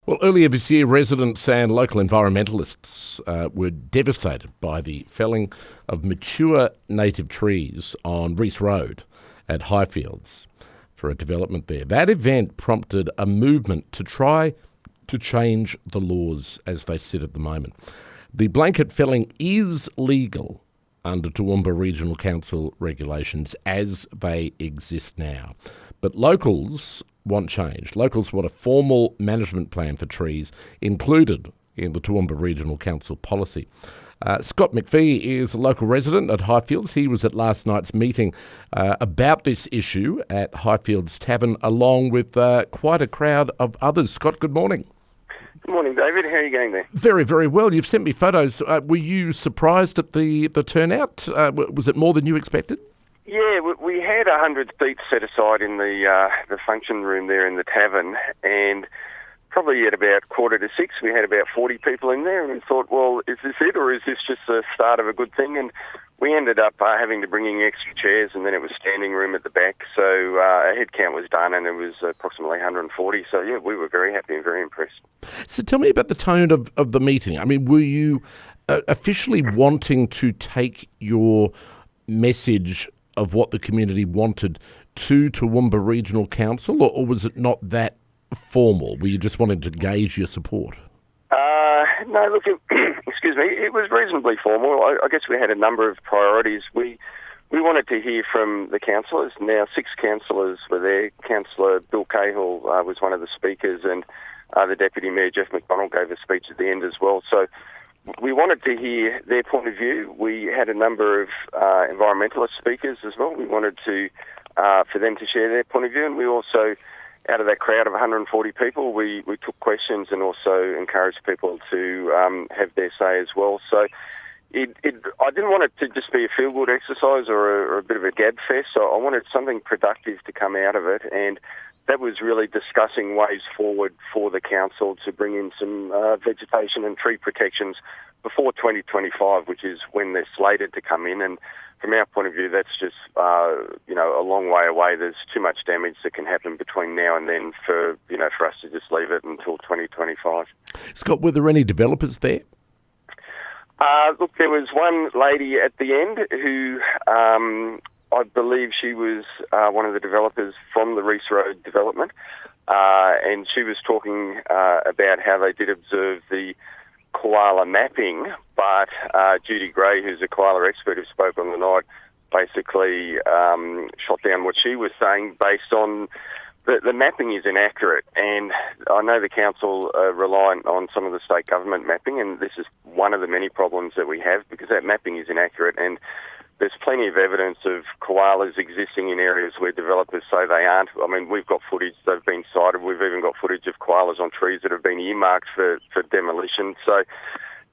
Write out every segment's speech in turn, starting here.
Well, earlier this year, residents and local environmentalists were devastated by the felling of mature native trees on Reese Road at Highfields for a development there. That event prompted a movement to try to change the laws as they sit at the moment. The blanket felling is legal under Toowoomba Regional Council regulations as they exist now. But locals want change. Locals want a formal management plan for trees included in the Toowoomba Regional Council policy. Scott McPhee is a local resident at Highfields. He was at last night's meeting about this issue at Highfields Tavern, along with quite a crowd of others. Scott, good morning. Good morning, David. How are you going there? Very, very well. You've sent me photos. Were you surprised at the turnout? Was it more than you expected? Yeah, we had 100 seats set aside in the function room there in the tavern, and probably at about 5:45, we had about 40 people in there, and we thought, well, is this it, or is this just the start of a good thing? And we ended up having to bring in extra chairs, and then it was standing room at the back, so a head count was done, and it was approximately 140. So, yeah, we were very happy and very impressed. So tell me about the tone of the meeting. I mean, were you officially wanting to take your message of what the community wanted to Toowoomba Regional Council, or was it not that formal? Were you just wanting to gauge your support? No, look, excuse me, it was reasonably formal. I guess we had a number of priorities. We wanted to hear from the councillors. Now, 6 councillors were there. Councillor Bill Cahill was one of the speakers, and the Deputy Mayor, Jeff McDonald, gave a speech at the end as well. So we wanted to hear their point of view. We had a number of environmentalist speakers as well. We wanted to for them to share their point of view, and we also, out of that crowd of 140 people, we took questions and also encouraged people to have their say as well. So I didn't want it to just be a feel-good exercise or a bit of a gab fest. So I wanted something productive to come out of it, and that was really discussing ways forward for the council to bring in some vegetation and tree protections before 2025, which is when they're slated to come in. And from our point of view, that's just a long way away. There's too much damage that can happen between now and then for us to just leave it until 2025. Scott, were there any developers there? Look, there was one lady at the end who I believe she was one of the developers from the Reese Road development, and she was talking about how they did observe the koala mapping, but Judy Gray, who's a koala expert who spoke on the night, basically shot down what she was saying based on the mapping is inaccurate. And I know the council are reliant on some of the state government mapping, and this is one of the many problems that we have because that mapping is inaccurate. And there's plenty of evidence of koalas existing in areas where developers say they aren't. I mean, we've got footage, they've been sighted. We've even got footage of koalas on trees that have been earmarked for demolition. So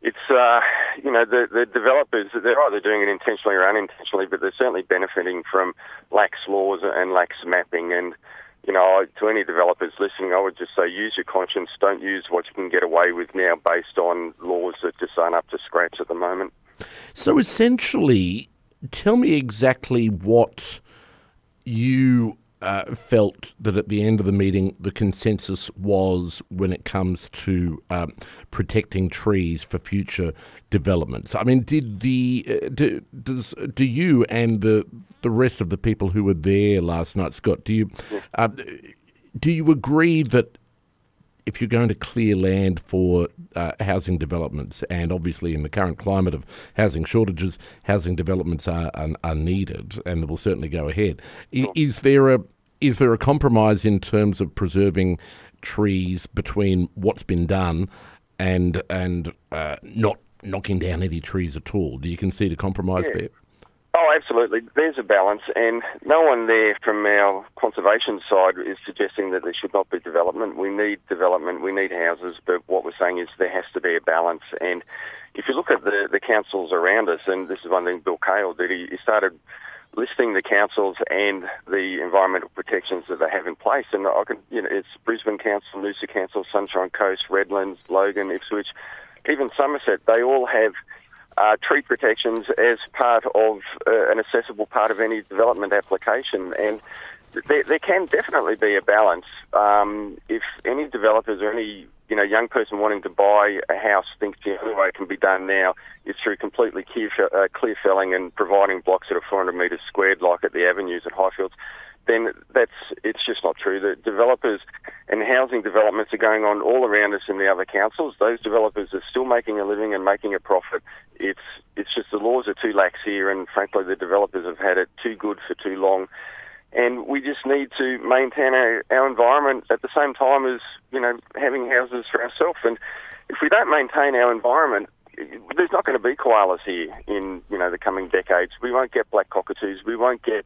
it's, the developers, they're either doing it intentionally or unintentionally, but they're certainly benefiting from lax laws and lax mapping. And, to any developers listening, I would just say use your conscience. Don't use what you can get away with now based on laws that just aren't up to scratch at the moment. So essentially, tell me exactly what you felt that at the end of the meeting the consensus was when it comes to protecting trees for future developments. I mean, do you and the rest of the people who were there last night, Scott, do you agree that if you're going to clear land for housing developments, and obviously in the current climate of housing shortages, housing developments are needed, and they will certainly go ahead. Is there a compromise in terms of preserving trees between what's been done and not knocking down any trees at all? Do you concede a compromise there? Oh, absolutely. There's a balance, and no one there from our conservation side is suggesting that there should not be development. We need development, we need houses, but what we're saying is there has to be a balance. And if you look at the councils around us, and this is one thing Bill Cahill did, he started listing the councils and the environmental protections that they have in place. And it's Brisbane Council, Noosa Council, Sunshine Coast, Redlands, Logan, Ipswich, even Somerset. They all have tree protections as part of an accessible part of any development application. And there can definitely be a balance. If any developers or any young person wanting to buy a house thinks the only way it can be done now is through completely clear felling and providing blocks that are 400 metres squared, like at the avenues at Highfields, then it's just not true. The developers and housing developments are going on all around us in the other councils. Those developers are still making a living and making a profit. It's just the laws are too lax here, and frankly the developers have had it too good for too long. And we just need to maintain our environment at the same time as, having houses for ourselves. And if we don't maintain our environment, there's not going to be koalas here in, the coming decades. We won't get black cockatoos. We won't get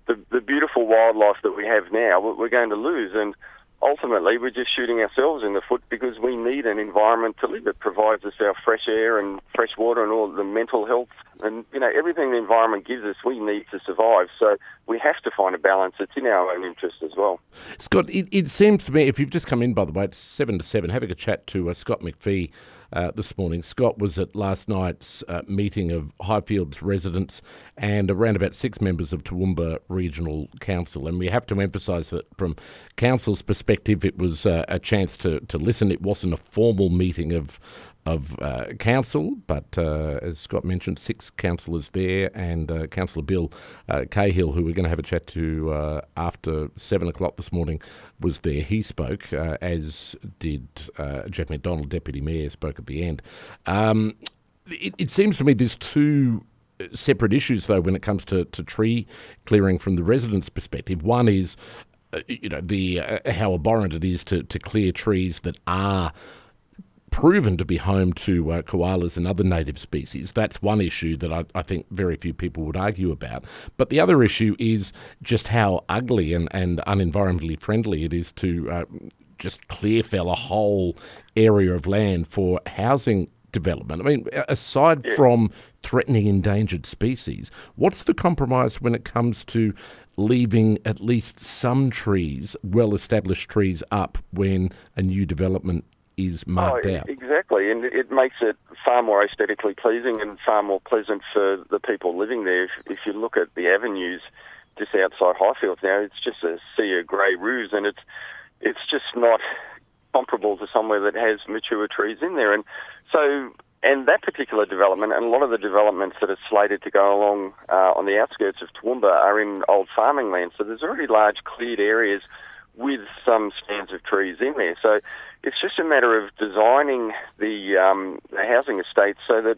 the beautiful wildlife that we have now. We're going to lose. And ultimately, we're just shooting ourselves in the foot because we need an environment to live. It provides us our fresh air and fresh water and all the mental health and, everything the environment gives us, we need to survive. So we have to find a balance. It's in our own interest as well. Scott, it seems to me, if you've just come in, by the way, it's 7 to 7, having a chat to Scott McPhee this morning. Scott was at last night's meeting of Highfields residents and around about 6 members of Toowoomba Regional Council. And we have to emphasise that from Council's perspective, it was a chance to listen. It wasn't a formal meeting of council, but as Scott mentioned, 6 councillors there, and Councillor Bill Cahill, who we're going to have a chat to after 7 o'clock this morning, was there. He spoke, as did Jack McDonald, Deputy Mayor, spoke at the end. It seems to me there's 2 separate issues, though, when it comes to tree clearing from the residents' perspective. One is, how abhorrent it is to clear trees that are proven to be home to koalas and other native species. That's one issue that I think very few people would argue about. But the other issue is just how ugly and unenvironmentally friendly it is to just clear fell a whole area of land for housing development. I mean, aside from threatening endangered species, what's the compromise when it comes to leaving at least some trees, well-established trees, up when a new development is marked out? Exactly, and it makes it far more aesthetically pleasing and far more pleasant for the people living there. If you look at the avenues just outside Highfields now, it's just a sea of grey roofs, and it's just not comparable to somewhere that has mature trees in there. And so, and that particular development, and a lot of the developments that are slated to go along on the outskirts of Toowoomba are in old farming land, so there's already large cleared areas with some stands of trees in there. So it's just a matter of designing the housing estate so that,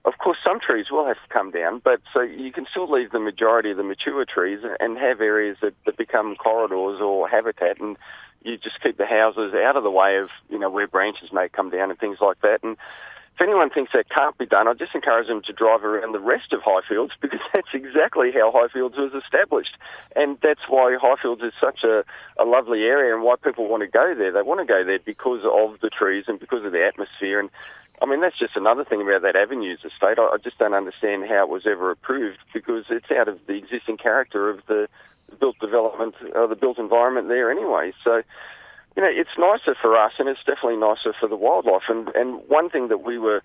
of course, some trees will have to come down, but so you can still leave the majority of the mature trees and have areas that become corridors or habitat, and you just keep the houses out of the way of, where branches may come down and things like that. And if anyone thinks that can't be done, I just encourage them to drive around the rest of Highfields, because that's exactly how Highfields was established. And that's why Highfields is such a lovely area and why people want to go there. They want to go there because of the trees and because of the atmosphere. And I mean, that's just another thing about that Avenues estate. I just don't understand how it was ever approved, because it's out of the existing character of the built development, the built environment there anyway. So, it's nicer for us, and it's definitely nicer for the wildlife. And one thing that we were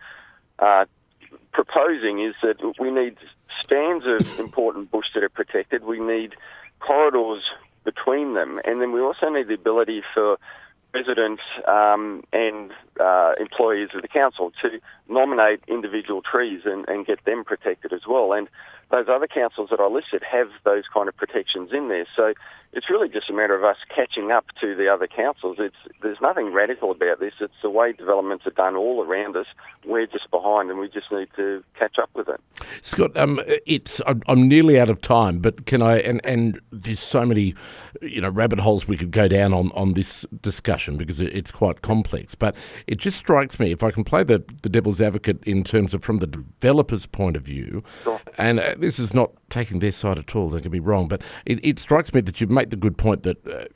proposing is that we need stands of important bush that are protected. We need corridors between them, and then we also need the ability for residents and employees of the council to nominate individual trees and get them protected as well. And those other councils that I listed have those kind of protections in there. So it's really just a matter of us catching up to the other councils. There's nothing radical about this. It's the way developments are done all around us. We're just behind, and we just need to catch up with it. Scott, I'm nearly out of time, but can I? And there's so many, rabbit holes we could go down on this discussion, because it's quite complex. But it just strikes me, if I can play the devil's advocate in terms of from the developer's point of view, sure. And this is not taking their side at all, don't get me wrong, but it strikes me that you make the good point that,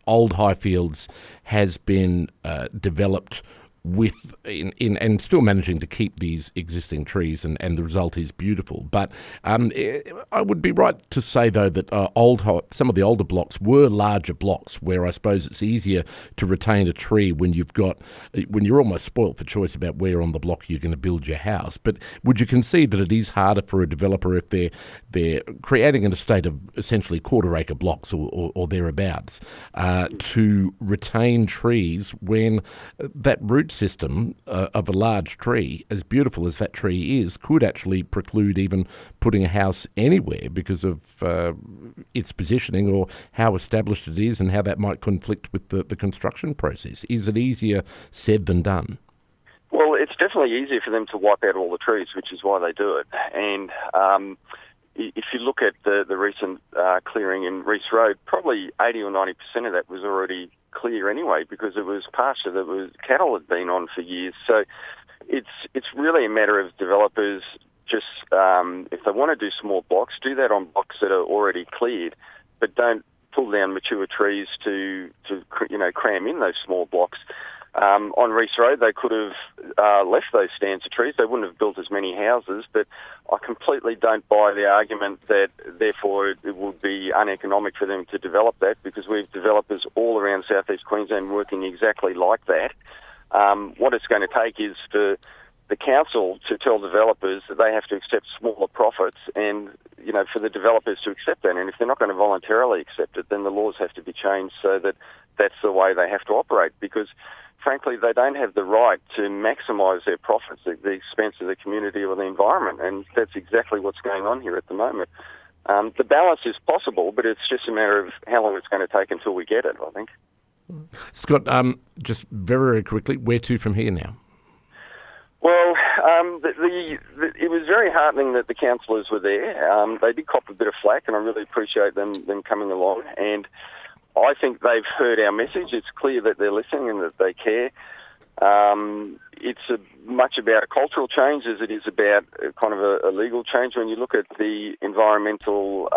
old Highfields has been developed and still managing to keep these existing trees, and the result is beautiful. But I would be right to say, though, that some of the older blocks were larger blocks, where I suppose it's easier to retain a tree when you're almost spoilt for choice about where on the block you're going to build your house. But would you concede that it is harder for a developer if they're creating an estate of essentially quarter-acre blocks or thereabouts to retain trees when that root system of a large tree, as beautiful as that tree is, could actually preclude even putting a house anywhere because of its positioning or how established it is and how that might conflict with the construction process? Is it easier said than done? Well, it's definitely easier for them to wipe out all the trees, which is why they do it. And if you look at the recent clearing in Reese Road, probably 80 or 90% of that was already clear anyway, because it was pasture that cattle had been on for years. So it's really a matter of developers just, if they want to do small blocks, do that on blocks that are already cleared, but don't pull down mature trees to cram in those small blocks. On Reese Road, they could have left those stands of trees. They wouldn't have built as many houses, but I completely don't buy the argument that therefore it would be uneconomic for them to develop that, because we have developers all around southeast Queensland working exactly like that. What it's going to take is for the council to tell developers that they have to accept smaller profits, and for the developers to accept that. And if they're not going to voluntarily accept it, then the laws have to be changed so that that's the way they have to operate, because frankly, they don't have the right to maximise their profits at the expense of the community or the environment, and that's exactly what's going on here at the moment. The balance is possible, but it's just a matter of how long it's going to take until we get it, I think. Scott, just very, very quickly, where to from here now? Well, it was very heartening that the councillors were there. They did cop a bit of flack, and I really appreciate them coming along. And I think they've heard our message. It's clear that they're listening and that they care. It's much about a cultural change as it is about kind of a legal change. When you look at the environmental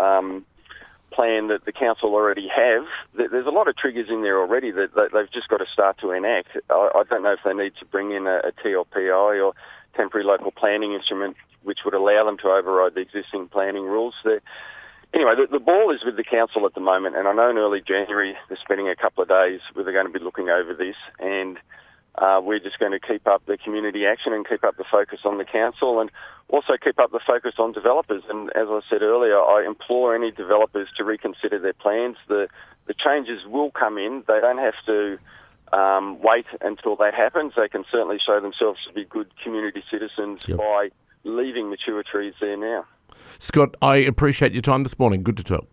plan that the council already have, there's a lot of triggers in there already that they've just got to start to enact. I don't know if they need to bring in a TLPI or temporary local planning instrument, which would allow them to override the existing planning rules. Anyway, the ball is with the council at the moment, and I know in early January they're spending a couple of days where they're going to be looking over this, and we're just going to keep up the community action and keep up the focus on the council, and also keep up the focus on developers. And as I said earlier, I implore any developers to reconsider their plans. The changes will come in. They don't have to wait until that happens. They can certainly show themselves to be good community citizens by leaving mature trees there now. Scott, I appreciate your time this morning. Good to talk.